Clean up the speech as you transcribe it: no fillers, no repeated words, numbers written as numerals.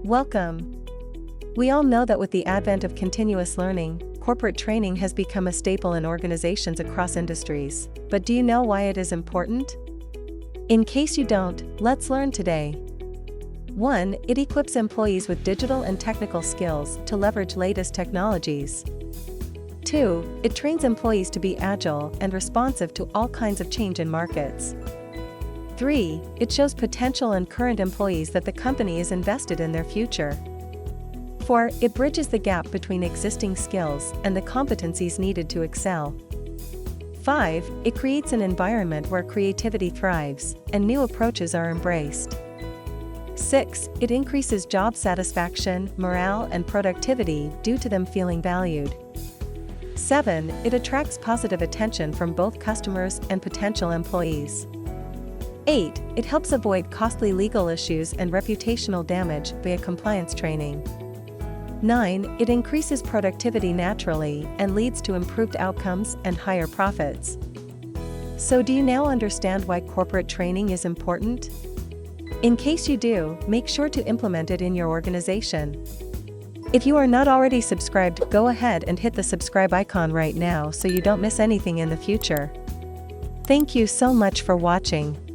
Welcome. We all know that with the advent of continuous learning, corporate training has become a staple in organizations across industries. But do you know why it is important? In case you don't, let's learn today. 1. It equips employees with digital and technical skills to leverage latest technologies. 2. It trains employees to be agile and responsive to all kinds of change in markets. 3. It shows potential and current employees that the company is invested in their future. 4. It bridges the gap between existing skills and the competencies needed to excel. 5. It creates an environment where creativity thrives and new approaches are embraced. 6. It increases job satisfaction, morale, and productivity due to them feeling valued. 7. It attracts positive attention from both customers and potential employees. 8. It helps avoid costly legal issues and reputational damage via compliance training. 9. It increases productivity naturally and leads to improved outcomes and higher profits. So do you now understand why corporate training is important? In case you do, make sure to implement it in your organization. If you are not already subscribed, go ahead and hit the subscribe icon right now so you don't miss anything in the future. Thank you so much for watching.